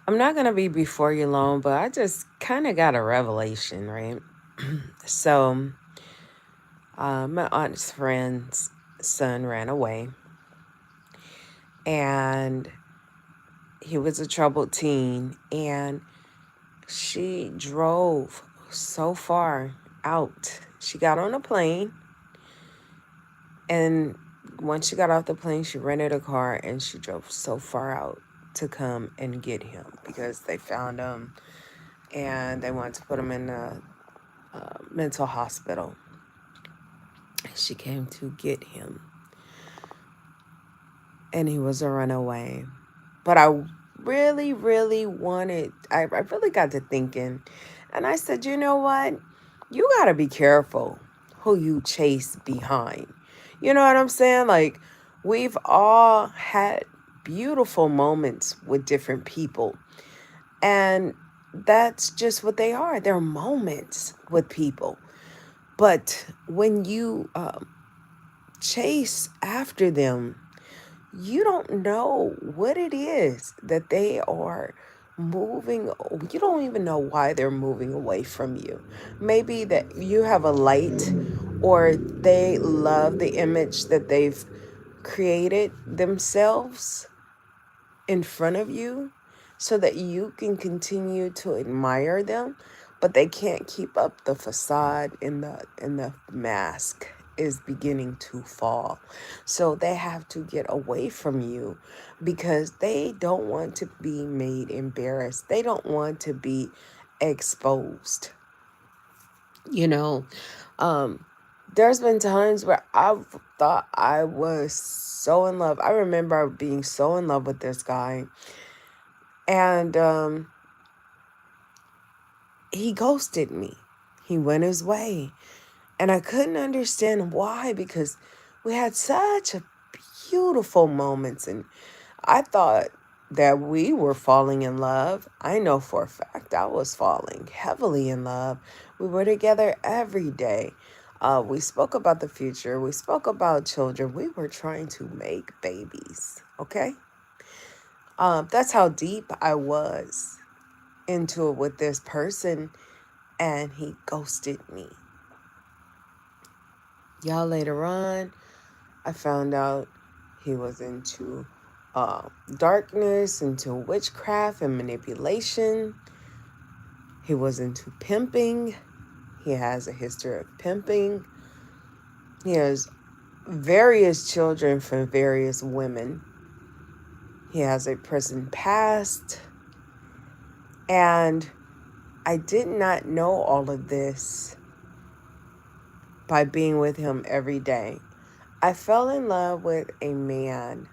I'm not going to be before you long, but I just kind of got a revelation, right? So, my aunt's friend's son ran away, and he was a troubled teen, and she drove so far out. She got on a plane, and once she got off the plane, she rented a car and she drove so far out to come and get him because they found him and they wanted to put him in a mental hospital. She came to get him, and he was a runaway. But I really, really I really got to thinking, and I said, you know what? You got to be careful who you chase behind. You know what I'm saying? Like, we've all had beautiful moments with different people, and that's just what they are. They're moments with people. But when you chase after them, you don't know what it is that they are moving. You don't even know why they're moving away from you. Maybe that you have a light, or they love the image that they've created themselves in front of you so that you can continue to admire them, but they can't keep up the facade, in the mask is beginning to fall. So they have to get away from you because they don't want to be made embarrassed. They don't want to be exposed. You know, um there's been times where I've thought I was so in love. I remember being so in love with this guy, and he ghosted me. He went his way. And I couldn't understand why, because we had such a beautiful moments, and I thought that we were falling in love. I know for a fact I was falling heavily in love. We were together every day. We spoke about the future. We spoke about children. We were trying to make babies. Okay? That's how deep I was into it with this person, and he ghosted me. Y'all, later on, I found out he was into darkness, into witchcraft and manipulation. He was into pimping. He has a history of pimping. He has various children from various women. He has a prison past. And I did not know all of this by being with him every day. I fell in love with a man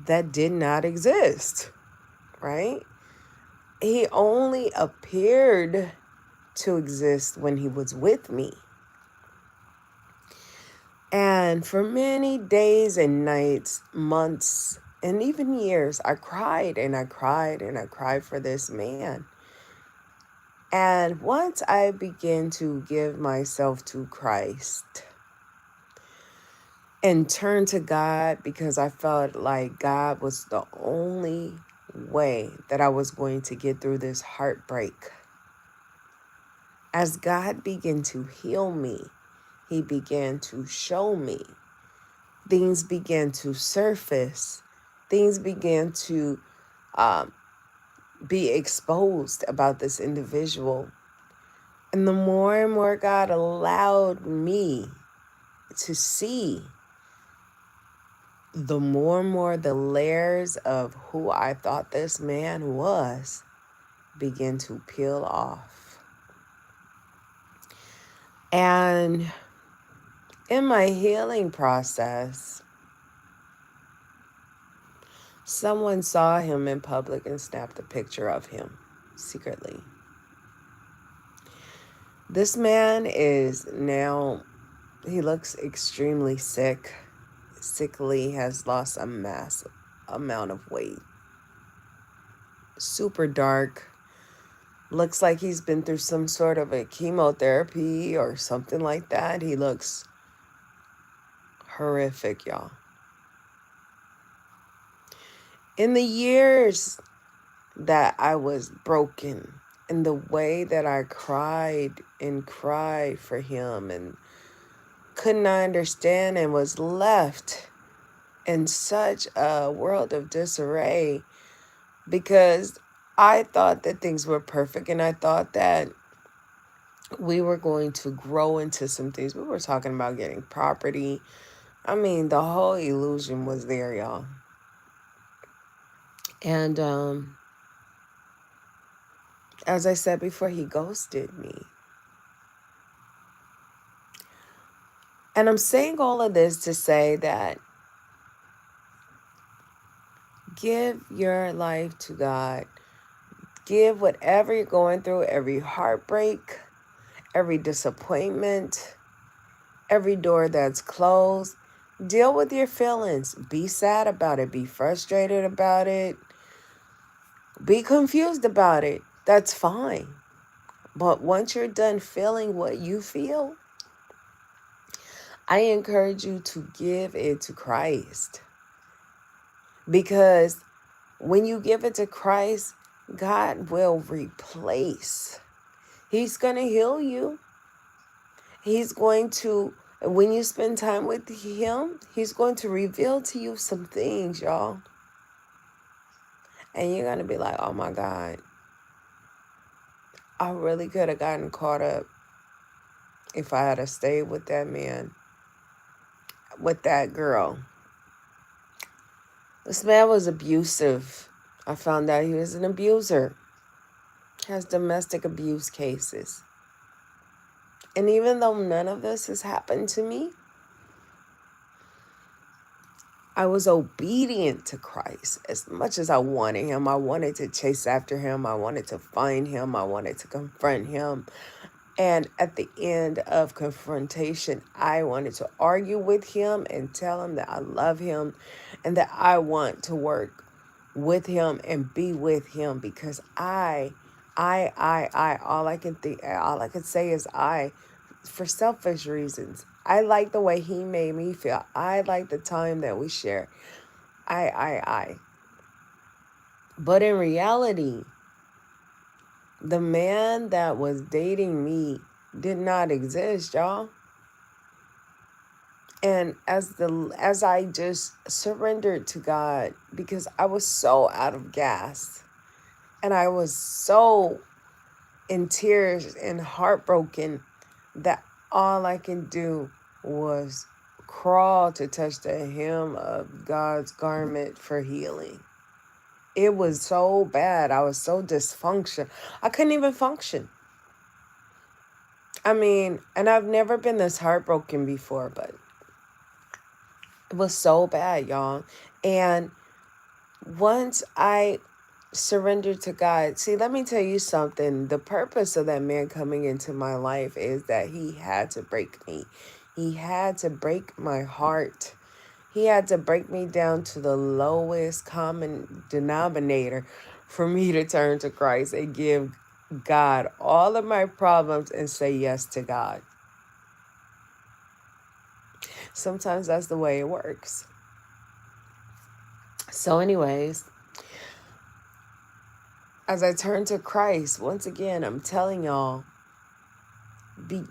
that did not exist, right? He only appeared to exist when he was with me. And for many days and nights, months, and even years, I cried and I cried and I cried for this man. And once I began to give myself to Christ and turn to God, because I felt like God was the only way that I was going to get through this heartbreak. As God began to heal me, He began to show me. Things began to surface. Things began to um, be exposed about this individual. And the more and more God allowed me to see, the more and more the layers of who I thought this man was began to peel off. And in my healing process, someone saw him in public and snapped a picture of him secretly. This man is now, he looks extremely sickly, has lost a massive amount of weight. Super dark. Looks like he's been through some sort of a chemotherapy or something like that. He looks horrific, y'all. In the years that I was broken, in the way that I cried and cried for him and could not understand and was left in such a world of disarray because I thought that things were perfect and I thought that we were going to grow into some things. We were talking about getting property. I mean, the whole illusion was there, y'all. And as I said before, he ghosted me. And I'm saying all of this to say that give your life to God. Give whatever you're going through, every heartbreak, every disappointment, every door that's closed. Deal with your feelings. Be sad about it. Be frustrated about it. Be confused about it. That's fine. But once you're done feeling what you feel, I encourage you to give it to Christ. Because when you give it to Christ, God will replace. He's going to heal you. He's going to, when you spend time with him, he's going to reveal to you some things, y'all. And you're going to be like, oh my God, I really could have gotten caught up if I had stayed with that man, with that girl. This man was abusive. I found out he was an abuser. Has domestic abuse cases. And even though none of this has happened to me, I was obedient to Christ as much as I wanted him. I wanted to chase after him. I wanted to find him. I wanted to confront him. And at the end of confrontation, I wanted to argue with him and tell him that I love him and that I want to work with him and be with him because all I can think, all I can say is for selfish reasons. I like the way he made me feel. I like the time that we share. I. But in reality, the man that was dating me did not exist, y'all. And as I just surrendered to God because I was so out of gas and I was so in tears and heartbroken that all I can do was crawl to touch the hem of God's garment for healing. It was so bad. I was so dysfunctional. I couldn't even function. I mean, and I've never been this heartbroken before, but it was so bad, y'all. And once I surrendered to God, see, let me tell you something. The purpose of that man coming into my life is that he had to break me. He had to break my heart. He had to break me down to the lowest common denominator for me to turn to Christ and give God all of my problems and say yes to God. Sometimes that's the way it works. So anyways, as I turn to Christ, once again, I'm telling y'all,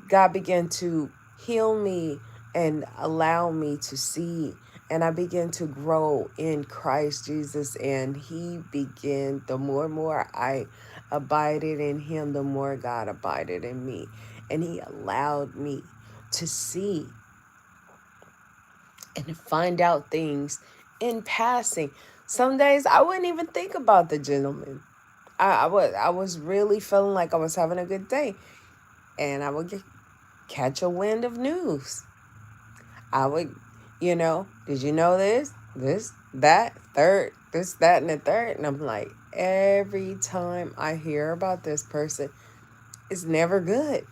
God began to heal me and allow me to see. And I began to grow in Christ Jesus. And he began, the more and more I abided in him, the more God abided in me. And he allowed me to see and find out things in passing. Some days I wouldn't even think about the gentleman. I was really feeling like I was having a good day. And I would catch a wind of news. I would, did you know this, that, third, this, that, and the third? And I'm like, every time I hear about this person, it's never good.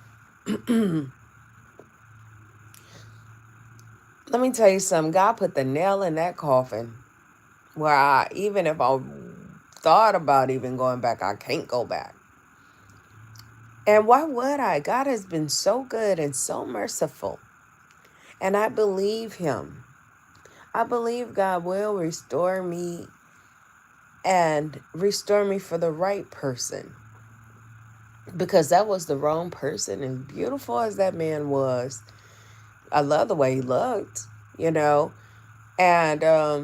Let me tell you something. God put the nail in that coffin where even if I thought about even going back, I can't go back. And why would I? God has been so good and so merciful. And I believe him. I believe God will restore me and restore me for the right person, because that was the wrong person. As beautiful as that man was, I love the way he looked, you know, and I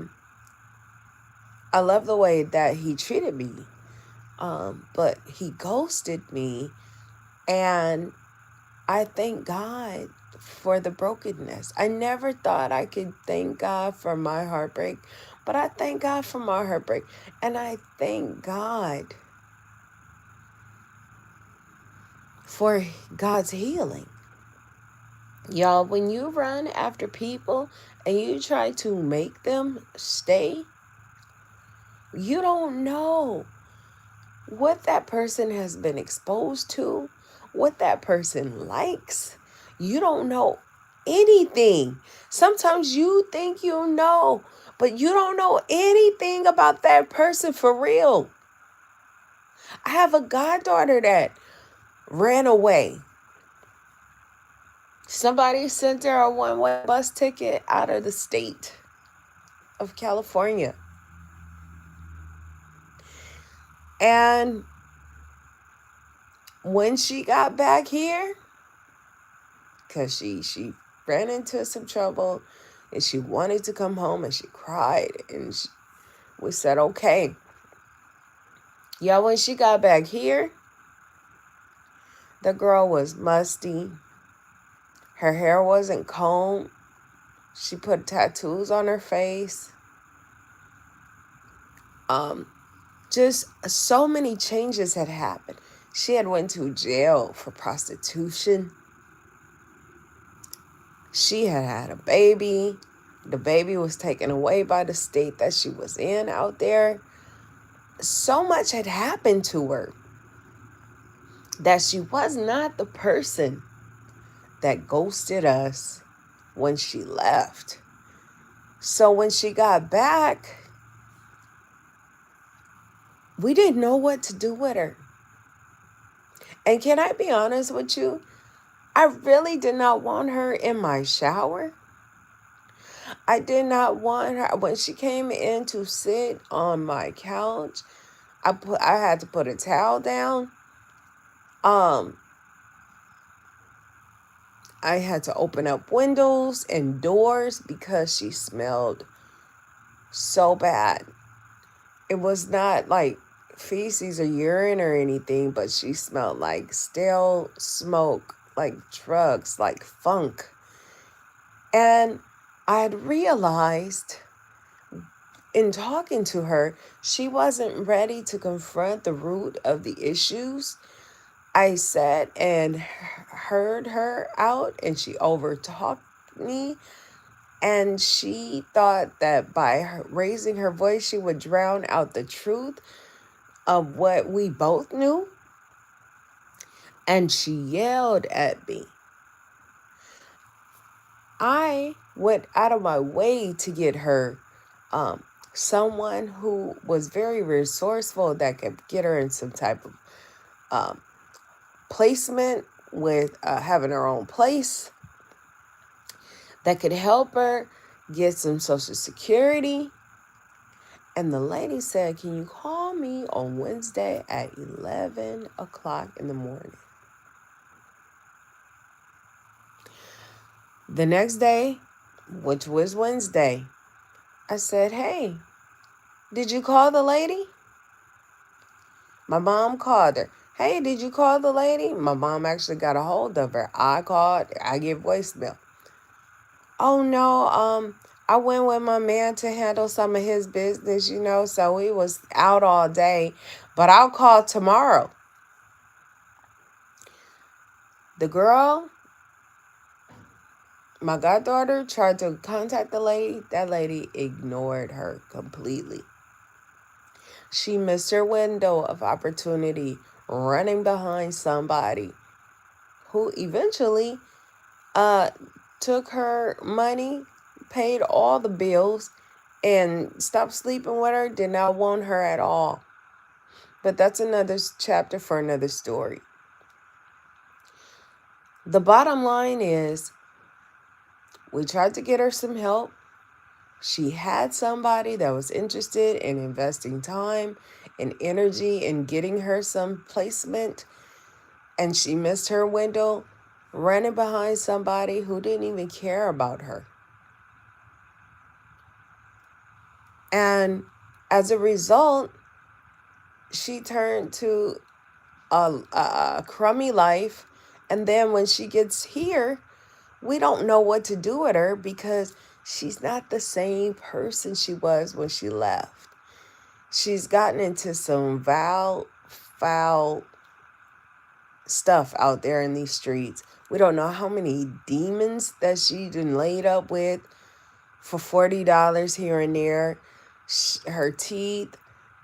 love the way that he treated me. But he ghosted me, and I thank God for the brokenness. I never thought I could thank God for my heartbreak, but I thank God for my heartbreak. And I thank God for God's healing. Y'all, when you run after people and you try to make them stay, you don't know what that person has been exposed to, what that person likes. You don't know anything. Sometimes you think you know, but you don't know anything about that person for real. I have a goddaughter that ran away. Somebody sent her a one-way bus ticket out of the state of California. And when she got back here, because she ran into some trouble and she wanted to come home, and she cried, and we said, okay. Yeah, when she got back here, the girl was musty. Her hair wasn't combed. She put tattoos on her face. Just so many changes had happened. She had went to jail for prostitution. She had had a baby. The baby was taken away by the state that she was in out there. So much had happened to her that she was not the person that ghosted us when she left. So when she got back, we didn't know what to do with her. And can I be honest with you? I really did not want her in my shower. I did not want her when she came in to sit on my couch. I had to put a towel down. I had to open up windows and doors because she smelled so bad. It was not like feces or urine or anything, but she smelled like stale smoke, like drugs, like funk. And I had realized in talking to her, she wasn't ready to confront the root of the issues. I sat and heard her out, and she overtalked me. And she thought that by raising her voice, she would drown out the truth of what we both knew. And she yelled at me. I went out of my way to get her someone who was very resourceful that could get her in some type of placement with having her own place, that could help her get some Social Security. And the lady said, can you call me on Wednesday at 11 o'clock in the morning? The next day, which was Wednesday, I said, hey, did you call the lady? My mom called her. Hey, did you call the lady? My mom actually got a hold of her. I called. I get voicemail. Oh, no, I went with my man to handle some of his business, so he was out all day. But I'll call tomorrow. The girl, my goddaughter, tried to contact the lady. That lady ignored her completely. She missed her window of opportunity running behind somebody who eventually took her money, paid all the bills, and stopped sleeping with her, did not want her at all. But that's another chapter for another story. The bottom line is, we tried to get her some help. She had somebody that was interested in investing time and energy in getting her some placement, and she missed her window, running behind somebody who didn't even care about her. And as a result, she turned to a crummy life. And then when she gets here, we don't know what to do with her because she's not the same person she was when she left. She's gotten into some foul stuff out there in these streets. We don't know how many demons that she done laid up with for $40 here and there. Her teeth,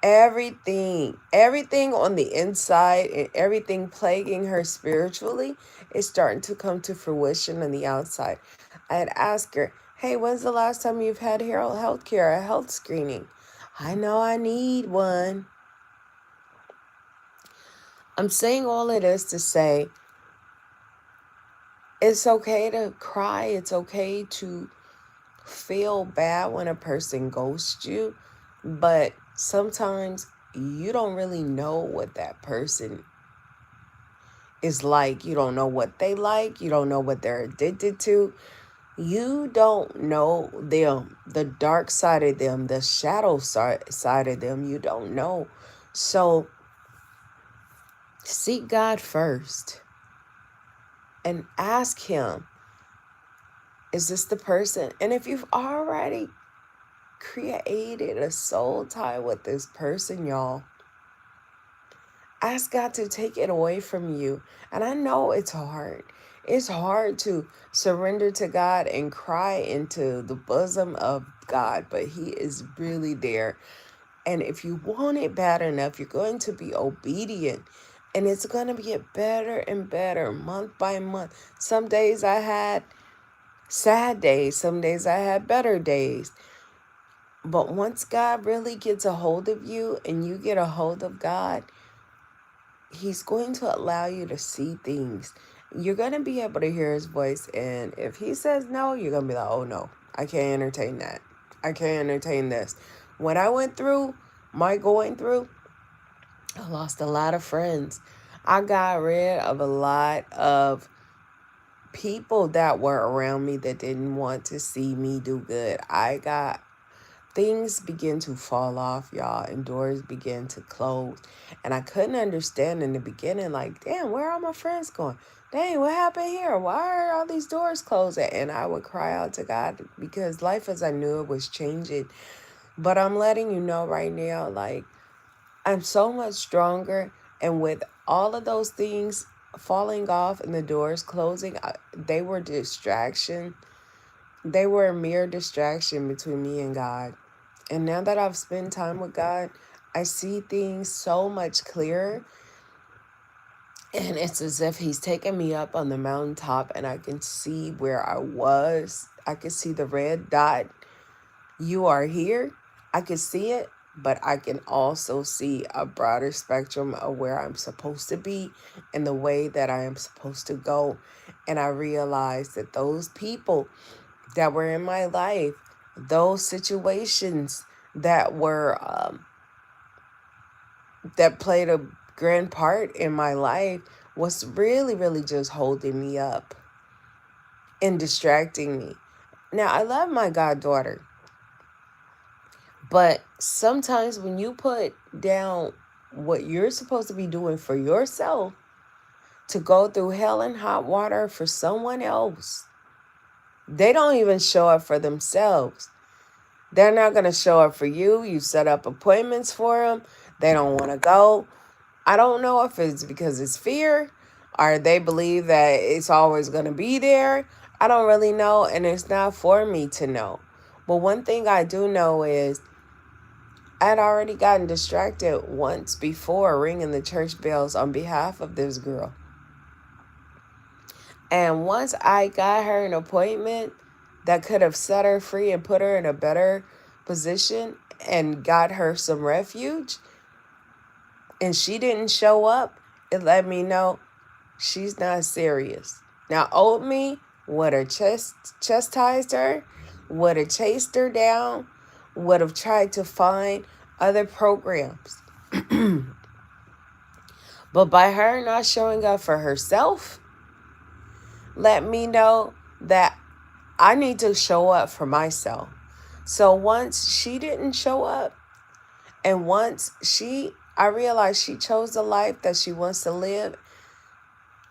everything on the inside and everything plaguing her spiritually is starting to come to fruition on the outside. I had asked her, hey, when's the last time you've had health care, a health screening? I know I need one. I'm saying all of this to say it's okay to cry. It's okay to feel bad when a person ghosts you. But sometimes you don't really know what that person is like. You don't know what they like. You don't know what they're addicted to. You don't know them, the dark side of them, the shadow side of them. You don't know. So seek God first and ask him, is this the person? And if you've already created a soul tie with this person, y'all, ask God to take it away from you. And I know it's hard. It's hard to surrender to God and cry into the bosom of God, but he is really there. And if you want it bad enough, you're going to be obedient. And it's going to get better and better month by month. Some days I had sad days. Some days I had better days. But once God really gets a hold of you and you get a hold of God, he's going to allow you to see things. You're going to be able to hear his voice. And if he says no, you're going to be like, oh no, I can't entertain that. I can't entertain this. When I went through my going through, I lost a lot of friends. I got rid of a lot of people that were around me that didn't want to see me do good. Things begin to fall off, y'all, and doors begin to close. And I couldn't understand in the beginning, like, damn, where are my friends going? Dang, what happened here? Why are all these doors closing? And I would cry out to God because life as I knew it was changing. But I'm letting you know right now, like, I'm so much stronger. And with all of those things falling off and the doors closing, they were distraction. They were a mere distraction between me and God. And now that I've spent time with God, I see things so much clearer. And it's as if he's taken me up on the mountaintop and I can see where I was. I can see the red dot. You are here. I can see it, but I can also see a broader spectrum of where I'm supposed to be and the way that I am supposed to go. And I realized that those people that were in my life, those situations that were that played a grand part in my life was really, really just holding me up and distracting me. Now, I love my goddaughter, but sometimes when you put down what you're supposed to be doing for yourself to go through hell and hot water for someone else, they don't even show up for themselves. They're not going to show up for you. You set up appointments for them. They don't want to go. I don't know if it's because it's fear or they believe that it's always going to be there. I don't really know, and it's not for me to know. But one thing I do know is I'd already gotten distracted once before ringing the church bells on behalf of this girl. And once I got her an appointment that could have set her free and put her in a better position and got her some refuge, and she didn't show up, it let me know she's not serious. Now, old me would have chastised her, would have chased her down, would have tried to find other programs. But by her not showing up for herself, let me know that I need to show up for myself. So once she didn't show up, and once I realized she chose the life that she wants to live,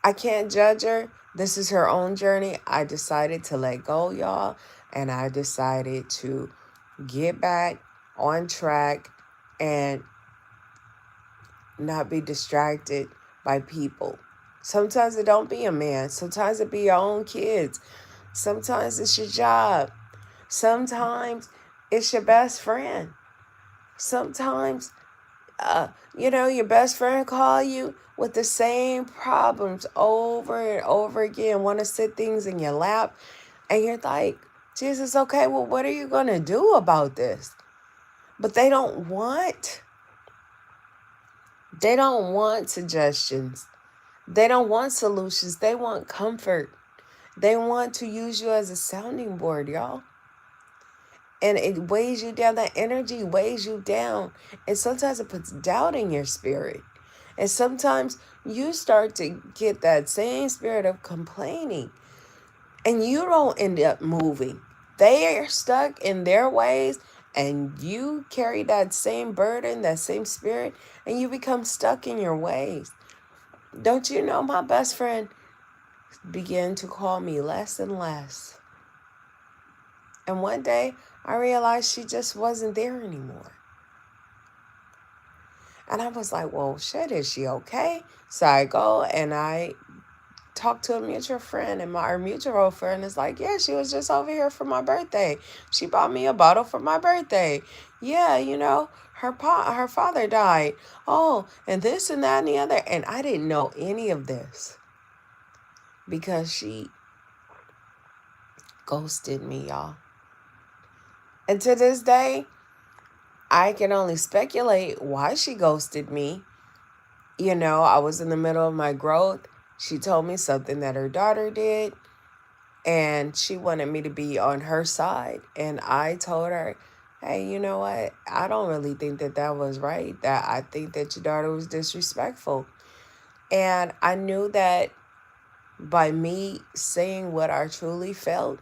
I can't judge her. This is her own journey. I decided to let go, y'all. And I decided to get back on track and not be distracted by people. Sometimes it don't be a man. Sometimes it be your own kids. Sometimes it's your job. Sometimes it's your best friend. Sometimes, your best friend call you with the same problems over and over again, want to sit things in your lap. And you're like, Jesus, okay, well, what are you going to do about this? But they don't want suggestions. They don't want solutions. They want comfort. They want to use you as a sounding board, y'all. And it weighs you down. That energy weighs you down. And sometimes it puts doubt in your spirit. And sometimes you start to get that same spirit of complaining. And you don't end up moving. They are stuck in their ways. And you carry that same burden, that same spirit. And you become stuck in your ways. Don't you know my best friend began to call me less and less. And one day I realized she just wasn't there anymore. And I was like, well, shit, is she okay? So I go and I talk to a mutual friend, and our mutual friend is like, yeah, she was just over here for my birthday. She bought me a bottle for my birthday. Yeah, her father died. Oh, and this and that and the other. And I didn't know any of this because she ghosted me, y'all. And to this day, I can only speculate why she ghosted me. I was in the middle of my growth. She told me something that her daughter did, and she wanted me to be on her side. And I told her, hey, you know what? I don't really think that was right. That I think that your daughter was disrespectful. And I knew that by me saying what I truly felt,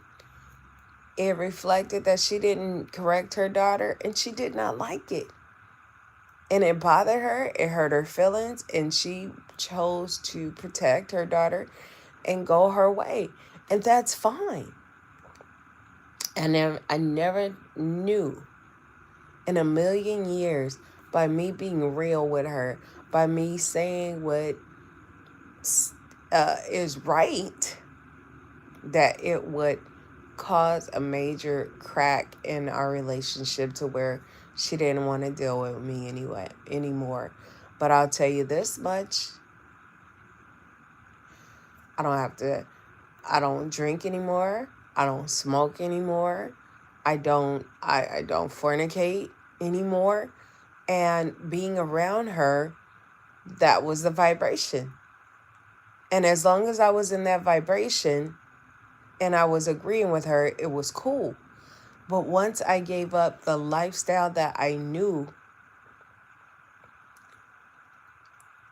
it reflected that she didn't correct her daughter, and she did not like it. And it bothered her, it hurt her feelings, and she chose to protect her daughter and go her way. And that's fine. And I never knew in a million years, by me being real with her, by me saying what is right, that it would cause a major crack in our relationship to where she didn't want to deal with me anymore. But I'll tell you this much. I don't drink anymore. I don't smoke anymore. I don't fornicate anymore. And being around her, that was the vibration. And as long as I was in that vibration and I was agreeing with her, it was cool. But once I gave up the lifestyle that I knew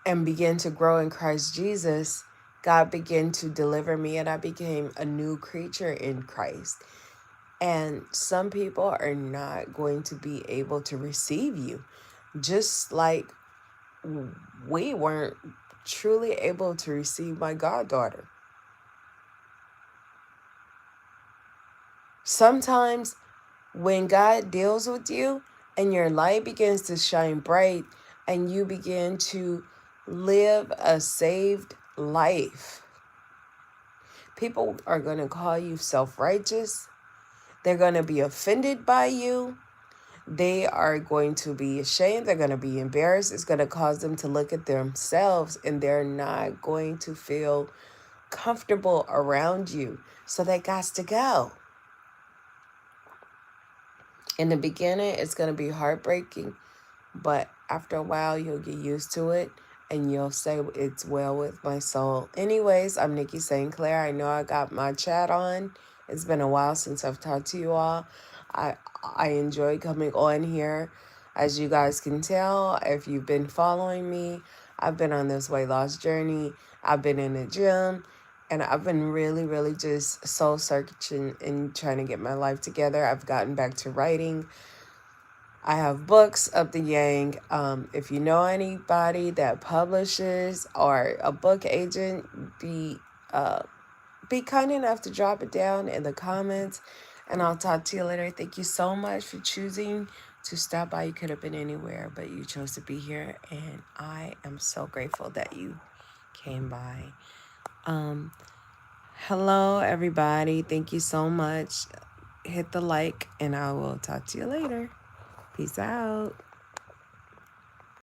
and began to grow in Christ Jesus, God began to deliver me, and I became a new creature in Christ. And some people are not going to be able to receive you, just like we weren't truly able to receive my goddaughter. Sometimes when God deals with you and your light begins to shine bright and you begin to live a saved life, people are going to call you self-righteous. They're going to be offended by you. They are going to be ashamed. They're going to be embarrassed. It's going to cause them to look at themselves, and they're not going to feel comfortable around you. So they got to go. In the beginning, it's going to be heartbreaking, but after a while, you'll get used to it, and you'll say, it's well with my soul. Anyways, I'm Nikki St. Clair. I know I got my chat on, It's been a while since I've talked to you all. I I enjoy coming on here. As you guys can tell, if you've been following me, I've been on this weight loss journey. I've been in the gym, and I've been really, really just soul searching and trying to get my life together. I've gotten back to writing. I have books of the Yang. If you know anybody that publishes or a book agent, be kind enough to drop it down in the comments, and I'll talk to you later. Thank you so much for choosing to stop by. You could have been anywhere, but you chose to be here, and I am so grateful that you came by. Hello, everybody. Thank you so much. Hit the like, and I will talk to you later. Peace out.